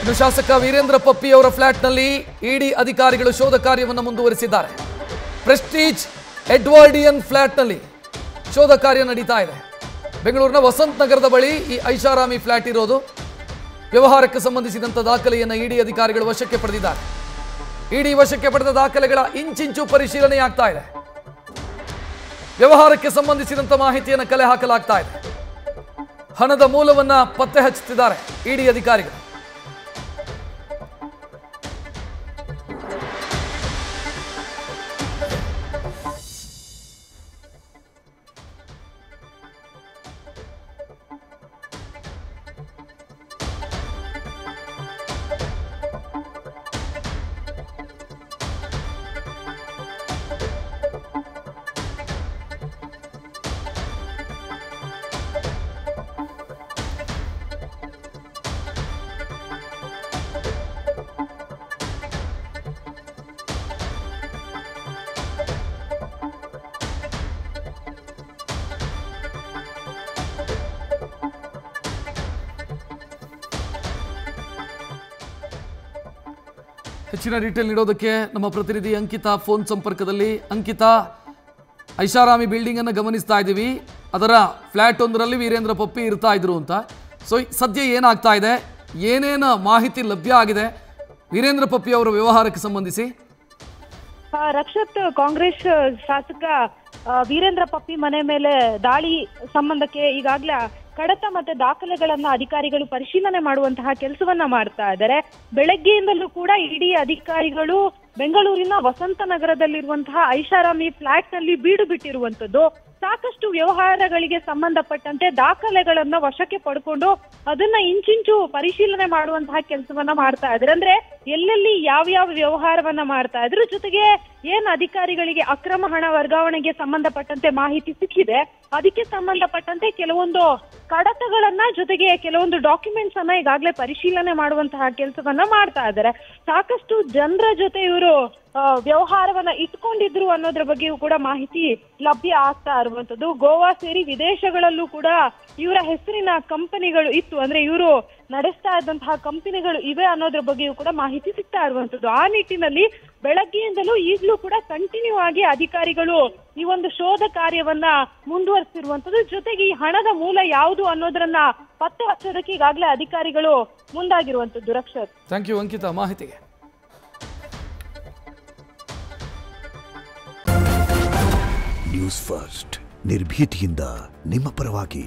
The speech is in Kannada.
ಇನ್ನು ಶಾಸಕ ವೀರೇಂದ್ರ ಪಪ್ಪಿ ಅವರ ಫ್ಲಾಟ್ನಲ್ಲಿ ಇಡಿ ಅಧಿಕಾರಿಗಳು ಶೋಧ ಕಾರ್ಯವನ್ನು ಮುಂದುವರಿಸಿದ್ದಾರೆ. ಪ್ರೆಸ್ಟೀಜ್ ಎಡ್ವರ್ಡಿಯನ್ ಫ್ಲಾಟ್ನಲ್ಲಿ ಶೋಧ ಕಾರ್ಯ ನಡೀತಾ ಇದೆ. ಬೆಂಗಳೂರಿನ ವಸಂತ ನಗರದ ಬಳಿ ಈ ಐಷಾರಾಮಿ ಫ್ಲಾಟ್ ಇರೋದು. ವ್ಯವಹಾರಕ್ಕೆ ಸಂಬಂಧಿಸಿದಂಥ ದಾಖಲೆಯನ್ನು ಇಡಿ ಅಧಿಕಾರಿಗಳು ವಶಕ್ಕೆ ಪಡೆದಿದ್ದಾರೆ. ಇಡಿ ವಶಕ್ಕೆ ಪಡೆದ ದಾಖಲೆಗಳ ಇಂಚಿಂಚು ಪರಿಶೀಲನೆ ಆಗ್ತಾ ಇದೆ. ವ್ಯವಹಾರಕ್ಕೆ ಸಂಬಂಧಿಸಿದಂಥ ಮಾಹಿತಿಯನ್ನು ಕಲೆ ಹಾಕಲಾಗ್ತಾ ಇದೆ. ಹಣದ ಮೂಲವನ್ನ ಪತ್ತೆ ಹಚ್ಚುತ್ತಿದ್ದಾರೆ ಇಡಿ ಅಧಿಕಾರಿಗಳು. ಹೆಚ್ಚಿನ ಡೀಟೇಲ್ ನೀಡೋದಕ್ಕೆ ನಮ್ಮ ಪ್ರತಿನಿಧಿ ಅಂಕಿತಾ ಫೋನ್ ಸಂಪರ್ಕದಲ್ಲಿ. ಅಂಕಿತಾ, ಐಷಾರಾಮಿ ಬಿಲ್ಡಿಂಗ್ ಅನ್ನು ಗಮನಿಸ್ತಾ ಇದ್ದೀವಿ. ಅದರ ಫ್ಲಾಟ್ ಒಂದರಲ್ಲಿ ವೀರೇಂದ್ರ ಪಪ್ಪಿ ಇರ್ತಾ ಇದ್ರು ಅಂತ. ಸೊ ಸದ್ಯ ಏನಾಗ್ತಾ ಇದೆ, ಏನೇನು ಮಾಹಿತಿ ಲಭ್ಯ ಆಗಿದೆ ವೀರೇಂದ್ರ ಪಪ್ಪಿ ಅವರ ವ್ಯವಹಾರಕ್ಕೆ ಸಂಬಂಧಿಸಿ? ರಕ್ಷತ್, ಕಾಂಗ್ರೆಸ್ ಶಾಸಕ ವೀರೇಂದ್ರ ಪಪ್ಪಿ ಮನೆ ಮೇಲೆ ದಾಳಿ ಸಂಬಂಧಕ್ಕೆ ಈಗಾಗಲೇ ಕಡತ ಮತ್ತೆ ದಾಖಲೆಗಳನ್ನ ಅಧಿಕಾರಿಗಳು ಪರಿಶೀಲನೆ ಮಾಡುವಂತಹ ಕೆಲಸವನ್ನ ಮಾಡ್ತಾ ಇದ್ದಾರೆ. ಬೆಳಗ್ಗೆಯಿಂದಲೂ ಕೂಡ ಇಡಿ ಅಧಿಕಾರಿಗಳು ಬೆಂಗಳೂರಿನ ವಸಂತ ನಗರದಲ್ಲಿರುವಂತಹ ಐಷಾರಾಮಿ ಫ್ಲಾಟ್ ನಲ್ಲಿ ಬೀಡು ಬಿಟ್ಟಿರುವಂತದ್ದು. ಸಾಕಷ್ಟು ವ್ಯವಹಾರಗಳಿಗೆ ಸಂಬಂಧಪಟ್ಟಂತೆ ದಾಖಲೆಗಳನ್ನ ವಶಕ್ಕೆ ಪಡ್ಕೊಂಡು ಅದನ್ನ ಇಂಚಿಂಚು ಪರಿಶೀಲನೆ ಮಾಡುವಂತಹ ಕೆಲಸವನ್ನ ಮಾಡ್ತಾ ಇದ್ದಾರೆ. ಅಂದ್ರೆ ಎಲ್ಲೆಲ್ಲಿ ಯಾವ ವ್ಯವಹಾರವನ್ನ ಮಾಡ್ತಾ ಇದ್ರ ಜೊತೆಗೆ ಏನ್ ಅಧಿಕಾರಿಗಳಿಗೆ ಅಕ್ರಮ ಹಣ ವರ್ಗಾವಣೆಗೆ ಸಂಬಂಧಪಟ್ಟಂತೆ ಮಾಹಿತಿ ಸಿಕ್ಕಿದೆ, ಅದಕ್ಕೆ ಸಂಬಂಧಪಟ್ಟಂತೆ ಕೆಲವೊಂದು ಕಡತಗಳನ್ನ ಜೊತೆಗೆ ಕೆಲವೊಂದು ಡಾಕ್ಯುಮೆಂಟ್ಸ್ ಅನ್ನ ಈಗಾಗಲೇ ಪರಿಶೀಲನೆ ಮಾಡುವಂತಹ ಕೆಲಸವನ್ನ ಮಾಡ್ತಾ ಇದ್ದಾರೆ. ಸಾಕಷ್ಟು ಜನರ ಜೊತೆ ಇವರು ವ್ಯವಹಾರವನ್ನ ಇಟ್ಕೊಂಡಿದ್ರು ಅನ್ನೋದ್ರ ಬಗ್ಗೆಯೂ ಕೂಡ ಮಾಹಿತಿ ಲಭ್ಯ ಆಗ್ತಾ ಇರುವಂತದ್ದು. ಗೋವಾ ಸೇರಿ ವಿದೇಶಗಳಲ್ಲೂ ಕೂಡ ಇವರ ಹೆಸರಿನ ಕಂಪನಿಗಳು ಇತ್ತು, ಅಂದ್ರೆ ಇವರು ನಡೆಸ್ತಾ ಇದ್ದಂತಹ ಕಂಪನಿಗಳು ಇವೆ ಅನ್ನೋದ್ರ ಬಗ್ಗೆಯೂ ಕೂಡ ಮಾಹಿತಿ ಸಿಗ್ತಾ ಇರುವಂತದ್ದು. ಆ ನಿಟ್ಟಿನಲ್ಲಿ ಬೆಳಗ್ಗೆಯಿಂದಲೂ ಈಗಲೂ ಕೂಡ ಕಂಟಿನ್ಯೂ ಆಗಿ ಅಧಿಕಾರಿಗಳು ಈ ಒಂದು ಶೋಧ ಕಾರ್ಯವನ್ನ ಮುಂದುವರಿಸಿರುವಂತದ್ದು. ಜೊತೆಗೆ ಈ ಹಣದ ಮೂಲ ಯಾವುದು ಅನ್ನೋದನ್ನ ಪತ್ತೆ ಹಚ್ಚೋದಕ್ಕೆ ಈಗಾಗಲೇ ಅಧಿಕಾರಿಗಳು ಮುಂದಾಗಿರುವಂತದ್ದು. ರಕ್ಷತ್, ಥ್ಯಾಂಕ್ ಯು ಅಂಕಿತಾ ಮಾಹಿತಿಗೆ. ನ್ಯೂಸ್ ಫಸ್ಟ್ ನಿರ್ಭೀತಿಯಿಂದ ನಿಮ್ಮ ಪರವಾಗಿ.